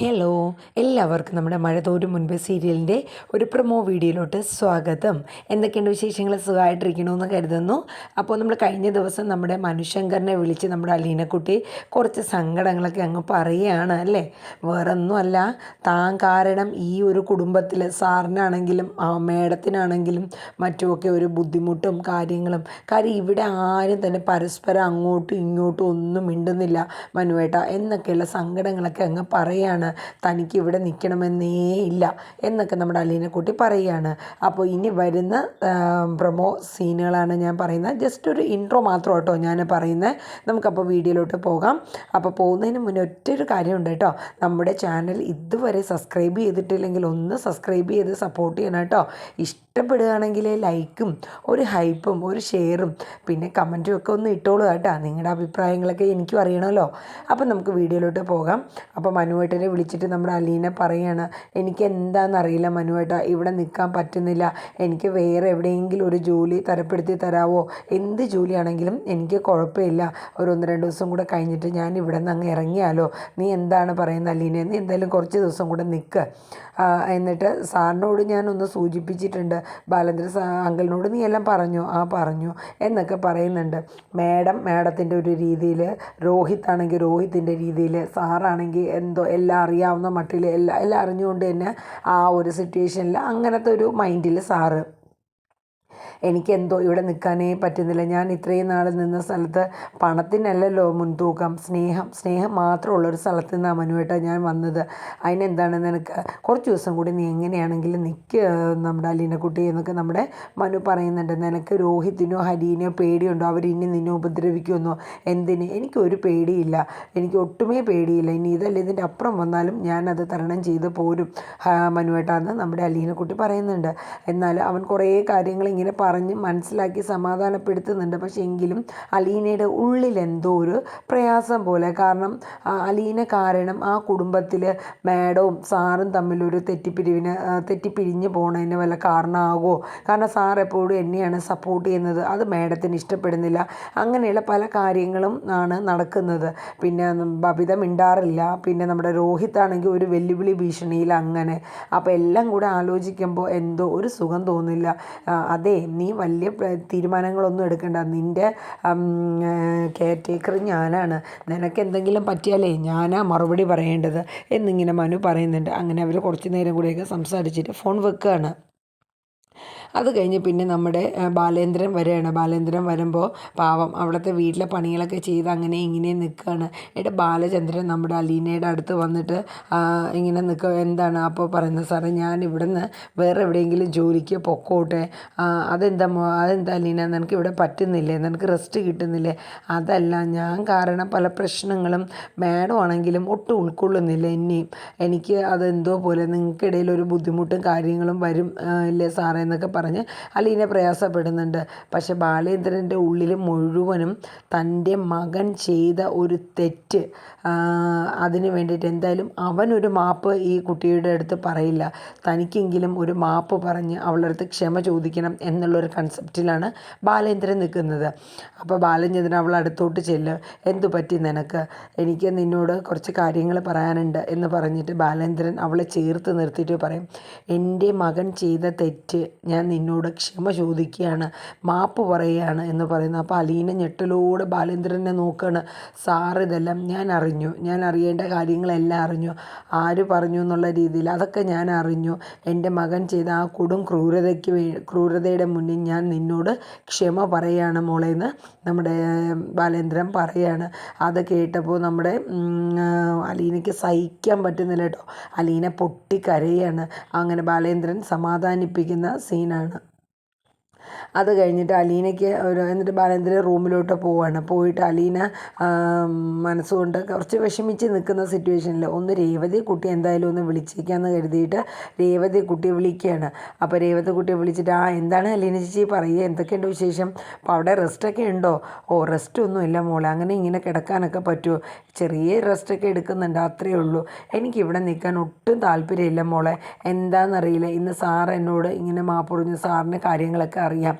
Hello, എല്ലാവർക്കും നമ്മുടെ മഴ തോരും മുൻപേ സീരിയലിൻ്റെ ഒരു പ്രൊമോ വീഡിയോയിലോട്ട് സ്വാഗതം. എന്തൊക്കെയുണ്ട് വിശേഷങ്ങൾ? സുഖമായിട്ടിരിക്കണമെന്ന് കരുതുന്നു. അപ്പോൾ നമ്മൾ കഴിഞ്ഞ ദിവസം നമ്മുടെ മനുശങ്കറിനെ വിളിച്ച് നമ്മുടെ അലീനക്കുട്ടി കുറച്ച് സങ്കടങ്ങളൊക്കെ അങ്ങ് പറയുകയാണ് അല്ലേ. വേറൊന്നുമല്ല, താൻ കാരണം ഈ ഒരു കുടുംബത്തിൽ സാറിനാണെങ്കിലും മേഡത്തിനാണെങ്കിലും മറ്റുമൊക്കെ ഒരു ബുദ്ധിമുട്ടും കാര്യങ്ങളും. കാര്യം ഇവിടെ ആരും തന്നെ പരസ്പരം അങ്ങോട്ടും ഇങ്ങോട്ടും ഒന്നും മിണ്ടുന്നില്ല മനുവേട്ട എന്നൊക്കെയുള്ള സങ്കടങ്ങളൊക്കെ അങ്ങ് പറയുകയാണ്. തനിക്ക് ഇവിടെ നിൽക്കണമെന്നേ ഇല്ല എന്നൊക്കെ നമ്മുടെ അലീനക്കുട്ടി പറയുകയാണ്. അപ്പോൾ ഇനി വരുന്ന പ്രൊമോ സീനുകളാണ് ഞാൻ പറയുന്നത്. ജസ്റ്റ് ഒരു ഇൻട്രോ മാത്രം കേട്ടോ ഞാൻ പറയുന്നത്. നമുക്കപ്പോൾ വീഡിയോയിലോട്ട് പോകാം. അപ്പോൾ പോകുന്നതിന് മുന്നേ ഒറ്റൊരു കാര്യമുണ്ട് കേട്ടോ. നമ്മുടെ ചാനൽ ഇതുവരെ സബ്സ്ക്രൈബ് ചെയ്തിട്ടില്ലെങ്കിൽ ഒന്ന് സബ്സ്ക്രൈബ് ചെയ്ത് സപ്പോർട്ട് ചെയ്യണം കേട്ടോ. ഇഷ്ടപ്പെടുകയാണെങ്കിൽ ലൈക്കും ഒരു ഹൈപ്പും ഒരു ഷെയറും പിന്നെ കമൻറ്റും ഒക്കെ ഒന്ന് ഇട്ടോളൂ കേട്ടോ. നിങ്ങളുടെ അഭിപ്രായങ്ങളൊക്കെ എനിക്കും അറിയണമല്ലോ. അപ്പം നമുക്ക് വീഡിയോയിലോട്ട് പോകാം. അപ്പോൾ മനുവേട്ടനെ വിളിച്ചിട്ട് നമ്മുടെ അലീന പറയുകയാണ്, എനിക്ക് എന്താണെന്നറിയില്ല മനുവേട്ട, ഇവിടെ നിൽക്കാൻ പറ്റുന്നില്ല. എനിക്ക് വേറെ എവിടെയെങ്കിലും ഒരു ജോലി തരപ്പെടുത്തി തരാമോ? എന്ത് ജോലിയാണെങ്കിലും എനിക്ക് കുഴപ്പമില്ല. ഒരു 1-2 ദിവസം കൂടെ കഴിഞ്ഞിട്ട് ഞാൻ ഇവിടെ നിന്ന് അങ്ങ് ഇറങ്ങിയാലോ? നീ എന്താണ് പറയുന്നത് അലീന? നീ എന്തായാലും കുറച്ച് ദിവസം കൂടെ നിൽക്ക്. എന്നിട്ട് സാറിനോട് ഞാനൊന്ന് സൂചിപ്പിച്ചിട്ടുണ്ട്. ബാലേന്ദ്ര അങ്കിളിനോട് നീ എല്ലാം പറഞ്ഞോ? പറഞ്ഞു എന്നൊക്കെ പറയുന്നുണ്ട്. മാഡത്തിൻ്റെ ഒരു രീതിയിൽ, രോഹിത് ആണെങ്കിൽ രോഹിത്തിൻ്റെ രീതിയിൽ, സാറാണെങ്കിൽ എന്തോ എല്ലാം അറിയാവുന്ന മട്ടിൽ എല്ലാം അറിഞ്ഞുകൊണ്ട് തന്നെ ആ ഒരു സിറ്റുവേഷനിൽ അങ്ങനത്തെ ഒരു മൈൻഡിൽ സാറ്, എനിക്കെന്തോ ഇവിടെ നിൽക്കാനേ പറ്റുന്നില്ല. ഞാൻ ഇത്രയും നാൾ നിന്ന സ്ഥലത്ത് പണത്തിനല്ലല്ലോ മുൻതൂക്കം, സ്നേഹം മാത്രമുള്ളൊരു സ്ഥലത്ത് നിന്നാണ് മനുവേട്ട ഞാൻ വന്നത്. അതിനെന്താണ് നിനക്ക് കുറച്ച് ദിവസം കൂടി നീ എങ്ങനെയാണെങ്കിലും നിൽക്ക് നമ്മുടെ അലീനക്കുട്ടി എന്നൊക്കെ നമ്മുടെ മനു പറയുന്നുണ്ട്. നിനക്ക് രോഹിത്തിനോ ഹരീനോ പേടിയുണ്ടോ? അവരിനി നിന്നെ ഉപദ്രവിക്കുമെന്നോ? എന്തിന്? എനിക്കൊരു പേടിയില്ല, എനിക്ക് ഒട്ടുമേ പേടിയില്ല. ഇനി ഇതല്ല ഇതിൻ്റെ അപ്പുറം വന്നാലും ഞാനത് തരണം ചെയ്ത് പോരും മനുവേട്ടാന്ന് നമ്മുടെ അലീനക്കുട്ടി പറയുന്നുണ്ട്. എന്നാൽ അവൻ കുറേ കാര്യങ്ങൾ ഇങ്ങനെ പറഞ്ഞ് മനസ്സിലാക്കി സമാധാനപ്പെടുത്തുന്നുണ്ട്. പക്ഷേ എങ്കിലും അലീനയുടെ ഉള്ളിൽ എന്തോ ഒരു പ്രയാസം പോലെ. കാരണം അലീന കാരണം ആ കുടുംബത്തിൽ മാഡവും സാറും തമ്മിലൊരു തെറ്റിപ്പിരിഞ്ഞ് പോണതിന് വല്ല കാരണമാകുമോ? കാരണം സാർ എപ്പോഴും എന്നെയാണ് സപ്പോർട്ട് ചെയ്യുന്നത്, അത് മാഡത്തിന് ഇഷ്ടപ്പെടുന്നില്ല. അങ്ങനെയുള്ള പല കാര്യങ്ങളും ആണ് നടക്കുന്നത്. പിന്നെ ബബിത മിണ്ടാറില്ല. പിന്നെ നമ്മുടെ രോഹിത് ആണെങ്കിൽ ഒരു വെല്ലുവിളി ഭീഷണിയിൽ അങ്ങനെ. അപ്പോൾ എല്ലാം കൂടെ ആലോചിക്കുമ്പോൾ എന്തോ ഒരു സുഖം തോന്നില്ല. അതെ, നീ വലിയ തീരുമാനങ്ങളൊന്നും എടുക്കണ്ട. നിൻ്റെ കെയർ ടേക്കർ ഞാനാണ്. നിനക്ക് എന്തെങ്കിലും പറ്റിയാലേ ഞാനാ മറുപടി പറയേണ്ടത് എന്നിങ്ങനെ മനു പറയുന്നുണ്ട്. അങ്ങനെ അവർ കുറച്ച് നേരം കൂടെയൊക്കെ സംസാരിച്ചിട്ട് ഫോൺ വെക്കുകയാണ്. അത് കഴിഞ്ഞ് പിന്നെ നമ്മുടെ ബാലേന്ദ്രൻ വരികയാണ്. ബാലേന്ദ്രൻ വരുമ്പോൾ പാവം അവിടുത്തെ വീട്ടിലെ പണികളൊക്കെ ചെയ്ത് അങ്ങനെ ഇങ്ങനെ നിൽക്കുകയാണ്. എന്നിട്ട് ബാലചന്ദ്രൻ നമ്മുടെ അലീനയുടെ അടുത്ത് വന്നിട്ട് ഇങ്ങനെ നിൽക്കുക. എന്താണ് അപ്പോൾ പറയുന്നത്? സാറേ, ഞാൻ ഇവിടുന്ന് വേറെ എവിടെയെങ്കിലും ജോലിക്ക് പൊക്കോട്ടെ. അതെന്താ അലീന, നിനക്ക് ഇവിടെ പറ്റുന്നില്ലേ? നിനക്ക് റെസ്റ്റ് കിട്ടുന്നില്ലേ? അതല്ല, ഞാൻ കാരണം പല പ്രശ്നങ്ങളും മാഡം ആണെങ്കിലും ഒട്ടും ഉൾക്കൊള്ളുന്നില്ല എന്നെയും. എനിക്ക് അതെന്തോ പോലെ നിങ്ങൾക്കിടയിൽ ഒരു ബുദ്ധിമുട്ടും കാര്യങ്ങളും വരും ഇല്ലേ സാറേ എന്നൊക്കെ പറഞ്ഞ് അലീന പ്രയാസപ്പെടുന്നുണ്ട്. പക്ഷെ ബാലേന്ദ്രൻ്റെ ഉള്ളിൽ മുഴുവനും തൻ്റെ മകൻ ചെയ്ത ഒരു തെറ്റ്, അതിന് വേണ്ടിയിട്ട് എന്തായാലും അവനൊരു മാപ്പ് ഈ കുട്ടിയുടെ അടുത്ത് പറയില്ല. തനിക്കെങ്കിലും ഒരു മാപ്പ് പറഞ്ഞ് അവളുടെ അടുത്ത് ക്ഷമ ചോദിക്കണം എന്നുള്ളൊരു കൺസെപ്റ്റിലാണ് ബാലേന്ദ്രൻ നിൽക്കുന്നത്. അപ്പോൾ ബാലചന്ദ്രൻ അവൾ അടുത്തോട്ട് ചെല്ലുക. എന്തു പറ്റി നിനക്ക്? എനിക്ക് നിന്നോട് കുറച്ച് കാര്യങ്ങൾ പറയാനുണ്ട് എന്ന് പറഞ്ഞിട്ട് ബാലേന്ദ്രൻ അവളെ ചേർത്ത് നിർത്തിയിട്ട് പറയും, എൻ്റെ മകൻ ചെയ്ത തെറ്റ് ഞാൻ നിന്നോട് ക്ഷമ ചോദിക്കുകയാണ്, മാപ്പ് പറയുകയാണ് എന്ന് പറയുന്നു. അപ്പോൾ അലീന ഞെട്ടലോടെ ബാലേന്ദ്രനെ നോക്കുകയാണ്. സാർ, ഇതെല്ലാം ഞാൻ അറിഞ്ഞു, ഞാൻ അറിയേണ്ട കാര്യങ്ങളെല്ലാം അറിഞ്ഞു. ആര് പറഞ്ഞു എന്നുള്ള രീതിയിൽ അതൊക്കെ ഞാൻ അറിഞ്ഞു. എൻ്റെ മകൻ ചെയ്ത ആ ക്രൂരതയുടെ മുന്നിൽ ഞാൻ നിന്നോട് ക്ഷമ പറയുകയാണ് മോളെ എന്ന് നമ്മുടെ ബാലേന്ദ്രൻ പറയുകയാണ്. അത് കേട്ടപ്പോൾ നമ്മുടെ അലീനയ്ക്ക് സഹിക്കാൻ പറ്റുന്നില്ല കേട്ടോ. അലീന പൊട്ടിക്കരയാണ്. അങ്ങനെ ബാലേന്ദ്രൻ സമാധാനിപ്പിക്കുന്ന സീനാണ്. അത് കഴിഞ്ഞിട്ട് അലീനയ്ക്ക് എന്നിട്ട് ബാലേന്ദ്രൻ റൂമിലോട്ട് പോവുകയാണ്. പോയിട്ട് അലീന മനസ്സുകൊണ്ട് കുറച്ച് വിഷമിച്ച് നിൽക്കുന്ന സിറ്റുവേഷനിൽ ഒന്ന് രേവതി കുട്ടി എന്തായാലും ഒന്ന് വിളിച്ചേക്കാമെന്ന് കരുതിയിട്ട് രേവതി കുട്ടിയെ വിളിക്കുകയാണ്. അപ്പോൾ രേവതി കുട്ടിയെ വിളിച്ചിട്ട്, എന്താണ് അലീന ചേച്ചി പറയുക, എന്തൊക്കെയുണ്ട് വിശേഷം? അപ്പോൾ അവിടെ റെസ്റ്റൊക്കെ ഉണ്ടോ? റെസ്റ്റ് ഒന്നും ഇല്ല മോളെ, അങ്ങനെ ഇങ്ങനെ കിടക്കാനൊക്കെ പറ്റുമോ? ചെറിയ റെസ്റ്റൊക്കെ എടുക്കുന്നുണ്ട്, അത്രയേ ഉള്ളൂ. എനിക്കിവിടെ നിൽക്കാൻ ഒട്ടും താല്പര്യമില്ല മോളെ. എന്താണെന്നറിയില്ല, ഇന്ന് സാർ എന്നോട് ഇങ്ങനെ മാപ്പൊറിഞ്ഞു. സാറിന് കാര്യങ്ങളൊക്കെ അറിയാം.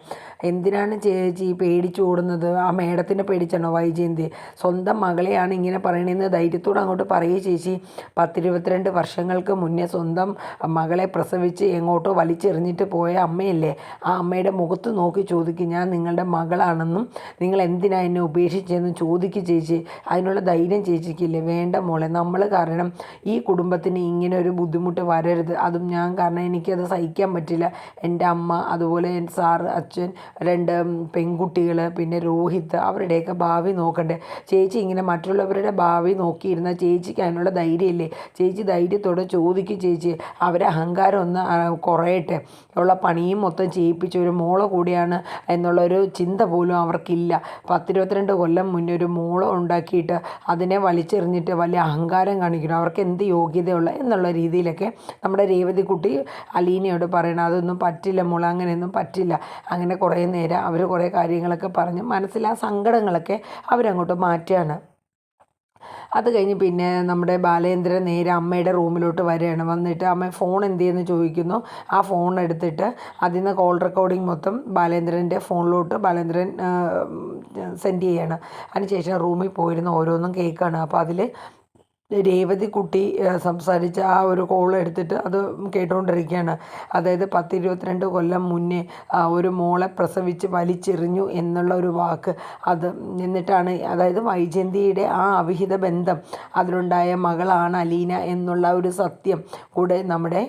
എന്തിനാണ് ചേച്ചി പേടിച്ചോടുന്നത്? ആ മേഡത്തിനെ പേടിച്ചാണോ വൈജയന്തി? സ്വന്തം മകളെയാണ് ഇങ്ങനെ പറയണതെന്ന് ധൈര്യത്തോടെ അങ്ങോട്ട് പറയൂ ചേച്ചി. 10-22 വർഷങ്ങൾക്ക് മുന്നേ സ്വന്തം മകളെ പ്രസവിച്ച് എങ്ങോട്ടോ വലിച്ചെറിഞ്ഞിട്ട് പോയ അമ്മയല്ലേ? ആ അമ്മയുടെ മുഖത്ത് നോക്കി ചോദിക്കും, ഞാൻ നിങ്ങളുടെ മകളാണെന്നും നിങ്ങൾ എന്തിനാ എന്നെ ഉപേക്ഷിച്ചതെന്നും ചോദിക്കും ചേച്ചി. അതിനുള്ള ധൈര്യം ചേച്ചിക്കില്ലേ? വേണ്ട മോളെ, നമ്മൾ കാരണം ഈ കുടുംബത്തിന് ഇങ്ങനെ ഒരു ബുദ്ധിമുട്ട് വരരുത്. അതും ഞാൻ കാരണം എനിക്കത് സഹിക്കാൻ പറ്റില്ല. എൻ്റെ അമ്മ, അതുപോലെ സാറ്, അച്ഛൻ, 2 പെൺകുട്ടികൾ, പിന്നെ രോഹിത്, അവരുടെയൊക്കെ ഭാവി നോക്കണ്ടേ ചേച്ചി? ഇങ്ങനെ മറ്റുള്ളവരുടെ ഭാവി നോക്കിയിരുന്ന ചേച്ചിക്ക് അതിനുള്ള ധൈര്യമില്ലേ? ചേച്ചി ധൈര്യത്തോടെ ചോദിക്കും ചേച്ചി. അവരെ അഹങ്കാരം ഒന്ന് കുറയട്ടെ. ഉള്ള പണിയും മൊത്തം ചെയ്യിപ്പിച്ച ഒരു മോളെ കൂടിയാണ് എന്നുള്ളൊരു ചിന്ത പോലും അവർക്കില്ല. 10-22 കൊല്ലം മുന്നേ ഒരു മോളെ ഉണ്ടാക്കിയിട്ട് അതിനെ വലിച്ചെറിഞ്ഞിട്ട് വലിയ അഹങ്കാരം കാണിക്കണം. അവർക്ക് എന്ത് യോഗ്യതയുള്ള എന്നുള്ള രീതിയിലൊക്കെ നമ്മുടെ രേവതി കുട്ടി അലീനയോട് പറയണം. അതൊന്നും പറ്റില്ല മോളെ, അങ്ങനെയൊന്നും പറ്റില്ല. അങ്ങനെ കുറേ നേരം അവർ കുറേ കാര്യങ്ങളൊക്കെ പറഞ്ഞ് മനസ്സിൽ ആ സങ്കടങ്ങളൊക്കെ അവരങ്ങോട്ട് മാറ്റുകയാണ്. അത് കഴിഞ്ഞ് പിന്നെ നമ്മുടെ ബാലേന്ദ്രൻ നേരെ അമ്മയുടെ റൂമിലോട്ട് വരികയാണ്. വന്നിട്ട് അമ്മ ഫോൺ എന്ത് ചെയ്യുന്നു ചോദിക്കുന്നു. ആ ഫോൺ എടുത്തിട്ട് അതിൽ നിന്ന് കോൾ റെക്കോർഡിങ് മൊത്തം ബാലേന്ദ്രൻ്റെ ഫോണിലോട്ട് ബാലേന്ദ്രൻ സെൻഡ് ചെയ്യാണ്. അതിനുശേഷം റൂമിൽ പോയിരുന്ന് ഓരോന്നും കേൾക്കുകയാണ്. അപ്പോൾ അതിൽ രേവതി കുട്ടി സംസാരിച്ച ആ ഒരു കോൾ എടുത്തിട്ട് അത് കേട്ടുകൊണ്ടിരിക്കുകയാണ്. അതായത് 10-22 കൊല്ലം മുന്നേ ഒരു മോളെ പ്രസവിച്ച് വലിച്ചെറിഞ്ഞു എന്നുള്ള ഒരു വാക്ക്, അത് എന്നിട്ടാണ് അതായത് വൈജയന്തിയുടെ ആ അവിഹിത ബന്ധം, അതിലുണ്ടായ മകളാണ് അലീന എന്നുള്ള ഒരു സത്യം കൂടെ നമ്മുടെ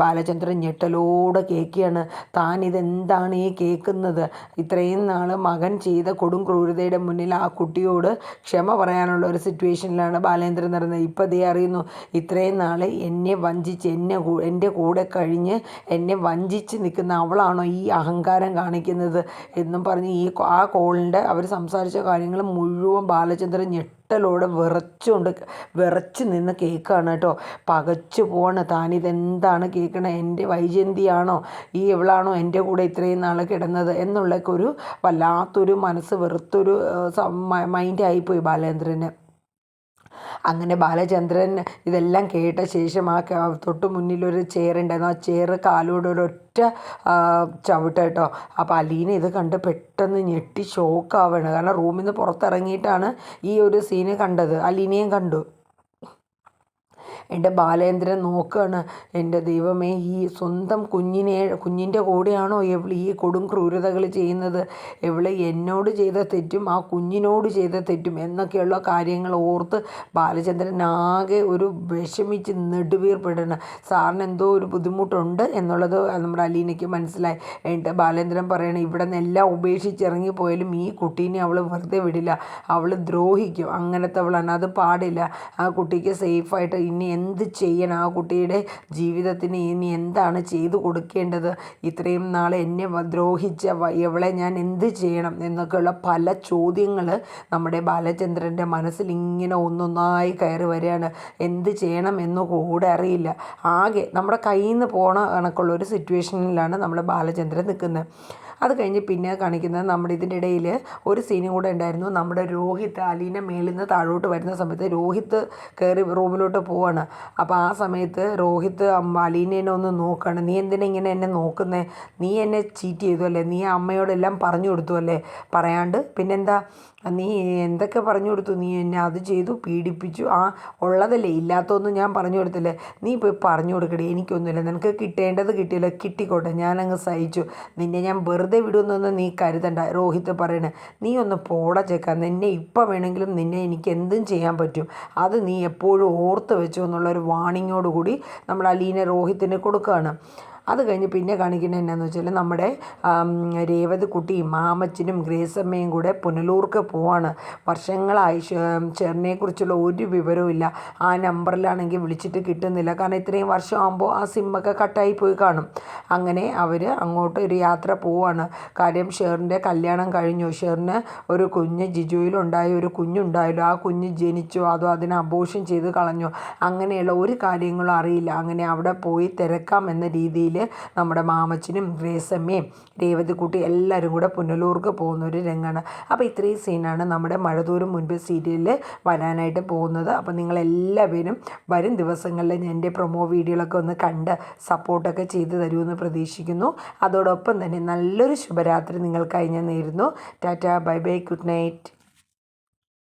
ബാലചന്ദ്രൻ ഞെട്ടലോടെ കേൾക്കുകയാണ്. താൻ ഇതെന്താണ് ഈ കേൾക്കുന്നത്? ഇത്രയും നാൾ മകൻ ചെയ്ത കൊടും ക്രൂരതയുടെ മുന്നിൽ ആ കുട്ടിയോട് ക്ഷമ പറയാനുള്ള ഒരു സിറ്റുവേഷനിലാണ് ബാലേന്ദ്രൻ നടന്നത്. ഇപ്പം ദേ അറിയുന്നു, ഇത്രയും നാൾ എന്നെ വഞ്ചിച്ച് എൻ്റെ കൂടെ കഴിഞ്ഞ് എന്നെ വഞ്ചിച്ച് നിൽക്കുന്ന അവളാണോ ഈ അഹങ്കാരം കാണിക്കുന്നത് എന്നും പറഞ്ഞ് ആ കോളിൻ്റെ അവർ സംസാരിച്ച കാര്യങ്ങൾ മുഴുവൻ ബാലചന്ദ്രൻ ഞെട്ടലോടെ വിറച്ച് നിന്ന് കേൾക്കുകയാണ് കേട്ടോ. പകച്ചു പോവാണ്. താനിതെന്താണ് കേൾക്കണത്? എൻ്റെ വൈജയന്തിയാണോ ഇവളാണോ എൻ്റെ കൂടെ ഇത്രയും നാൾ കിടന്നത് എന്നുള്ളൊക്കെ ഒരു വല്ലാത്തൊരു മനസ്സ് വെറുത്തൊരു മൈൻഡായിപ്പോയി ബാലേന്ദ്രന്. അങ്ങനെ ബാലചന്ദ്രൻ ഇതെല്ലാം കേട്ട ശേഷം ആ തൊട്ട് മുന്നിലൊരു ചെയറുണ്ടായിരുന്നു. ആ ചെയർ കാലോടെ ഒരൊറ്റ ചവിട്ട് കേട്ടോ. അപ്പോൾ അലീന ഇത് കണ്ട് പെട്ടെന്ന് ഞെട്ടി ഷോക്കാവുകയാണ്. കാരണം റൂമിൽ നിന്ന് പുറത്തിറങ്ങിയിട്ടാണ് ഈ ഒരു സീന് കണ്ടത്. അലീനയും കണ്ടു. എൻ്റെ ബാലേന്ദ്രൻ നോക്കുകയാണ്. എൻ്റെ ദൈവമേ, ഈ സ്വന്തം കുഞ്ഞിൻ്റെ കൂടെയാണോ ഇവൾ ഈ കൊടും ക്രൂരതകൾ ചെയ്യുന്നത്? ഇവൾ എന്നോട് ചെയ്ത തെറ്റും ആ കുഞ്ഞിനോട് ചെയ്ത തെറ്റും എന്നൊക്കെയുള്ള കാര്യങ്ങൾ ഓർത്ത് ബാലചന്ദ്രൻ ആകെ ഒരു വിഷമിച്ച് നെടുവീർപ്പിടണം. സാറിന് എന്തോ ഒരു ബുദ്ധിമുട്ടുണ്ട് എന്നുള്ളത് നമ്മുടെ അലീനയ്ക്ക് മനസ്സിലായി. എന്നിട്ട് ബാലേന്ദ്രൻ പറയണം, ഇവിടെ നിന്നെല്ലാം ഉപേക്ഷിച്ചിറങ്ങിപ്പോയാലും ഈ കുട്ടീനെ അവൾ വെറുതെ വിടില്ല, അവൾ ദ്രോഹിക്കും, അങ്ങനത്തെ അവളാണ്, അത് പാടില്ല. ആ കുട്ടിക്ക് സേഫായിട്ട് ഇനി എന്ത് ചെയ്യണം? ആ കുട്ടിയുടെ ജീവിതത്തിന് ഇനി എന്താണ് ചെയ്തു കൊടുക്കേണ്ടത്? ഇത്രയും നാൾ എന്നെ ദ്രോഹിച്ച ഇവളെ ഞാൻ എന്ത് ചെയ്യണം എന്നൊക്കെയുള്ള പല ചോദ്യങ്ങൾ നമ്മുടെ ബാലചന്ദ്രൻ്റെ മനസ്സിൽ ഇങ്ങനെ ഒന്നൊന്നായി കയറി വരികയാണ്. എന്ത് ചെയ്യണം എന്ന് കൂടെ അറിയില്ല. ആകെ നമ്മുടെ കയ്യിൽ നിന്ന് പോണ കണക്കുള്ള ഒരു സിറ്റുവേഷനിലാണ് നമ്മുടെ ബാലചന്ദ്രൻ നിൽക്കുന്നത്. അത് കഴിഞ്ഞ് പിന്നെ കാണിക്കുന്നത് നമ്മുടെ ഇതിൻ്റെ ഇടയിൽ ഒരു സീനും കൂടെ ഉണ്ടായിരുന്നു. നമ്മുടെ രോഹിത് അലീന മേളിൽ നിന്ന് താഴോട്ട് വരുന്ന സമയത്ത് രോഹിത് കയറി റൂമിലോട്ട് പോവാണ്. അപ്പോൾ ആ സമയത്ത് രോഹിത് അലീനേനെ ഒന്ന് നോക്കുകയാണ്. നീ എന്തിനാ ഇങ്ങനെ എന്നെ നോക്കുന്നേ? നീ എന്നെ ചീറ്റ് ചെയ്തു അല്ലേ? നീ അമ്മയോടെല്ലാം പറഞ്ഞു കൊടുത്തു അല്ലേ? പറയാണ്ട് പിന്നെന്താ? നീ എന്തൊക്കെ പറഞ്ഞു കൊടുത്തു? നീ എന്നെ അത് ചെയ്തു, പീഡിപ്പിച്ചു, ഉള്ളതല്ലേ, ഇല്ലാത്തതൊന്നും ഞാൻ പറഞ്ഞു കൊടുത്തില്ലേ? നീ പോയി പറഞ്ഞു കൊടുക്കടേ, എനിക്കൊന്നുമില്ല, നിനക്ക് കിട്ടേണ്ടത് കിട്ടിയില്ല, കിട്ടിക്കോട്ടെ, ഞാനങ്ങ് സഹിച്ചു, നിന്നെ ഞാൻ വെറുതെ വിടുമെന്നൊന്നും നീ കരുതണ്ട. രോഹിത് പറയണേ, നീ ഒന്ന് പോടാ ചെക്ക, നിന്നെ ഇപ്പം വേണമെങ്കിലും നിന്നെ എനിക്ക് എന്തും ചെയ്യാൻ പറ്റും, അത് നീ എപ്പോഴും ഓർത്ത് വെച്ചോ എന്നുള്ളൊരു വാണിങ്ങോടുകൂടി നമ്മൾ അലീന രോഹിത്തിന് കൊടുക്കുകയാണ്. അത് കഴിഞ്ഞ് പിന്നെ കാണിക്കുന്നത് എന്നാന്ന് വെച്ചാൽ നമ്മുടെ രേവതി കുട്ടിയും മാമച്ചനും ഗ്രേസമ്മയും കൂടെ പുനലൂർക്ക് പോവാണ്. വർഷങ്ങളായി ഷെറിനെക്കുറിച്ചുള്ള ഒരു വിവരവും ഇല്ല. ആ നമ്പറിലാണെങ്കിൽ വിളിച്ചിട്ട് കിട്ടുന്നില്ല. കാരണം ഇത്രയും വർഷമാകുമ്പോൾ ആ സിമ്മൊക്കെ കട്ടായി പോയി കാണും. അങ്ങനെ അവർ അങ്ങോട്ട് ഒരു യാത്ര പോവാണ്. കാര്യം ഷെറിൻ്റെ കല്യാണം കഴിഞ്ഞു. ഷെറിന് ഒരു കുഞ്ഞ് ജിജോയിലുണ്ടായ ഒരു കുഞ്ഞുണ്ടായല്ലോ, ആ കുഞ്ഞ് ജനിച്ചോ അതോ അതിനെ അബോർഷൻ ചെയ്ത് കളഞ്ഞോ, അങ്ങനെയുള്ള ഒരു കാര്യങ്ങളും അറിയില്ല. അങ്ങനെ അവിടെ പോയി തിരക്കാം എന്ന രീതിയിൽ സീരിയലിൽ നമ്മുടെ മാമച്ചനും ഗ്രേസമ്മയും രേവതിക്കുട്ടി എല്ലാവരും കൂടെ പുനലൂർക്ക് പോകുന്ന ഒരു രംഗമാണ്. അപ്പോൾ ഇത്രയും സീനാണ് നമ്മുടെ മഴതോരും മുൻപ് സീരിയലിൽ വരാനായിട്ട് പോകുന്നത്. അപ്പോൾ നിങ്ങളെല്ലാവരും വരും ദിവസങ്ങളിൽ എൻ്റെ പ്രൊമോ വീഡിയോകളൊക്കെ ഒന്ന് കണ്ട് സപ്പോർട്ടൊക്കെ ചെയ്ത് തരുമെന്ന് പ്രതീക്ഷിക്കുന്നു. അതോടൊപ്പം തന്നെ നല്ലൊരു ശുഭരാത്രി നിങ്ങൾക്കായി ഞാൻ നേരുന്നു. Tata, bye bye, good night.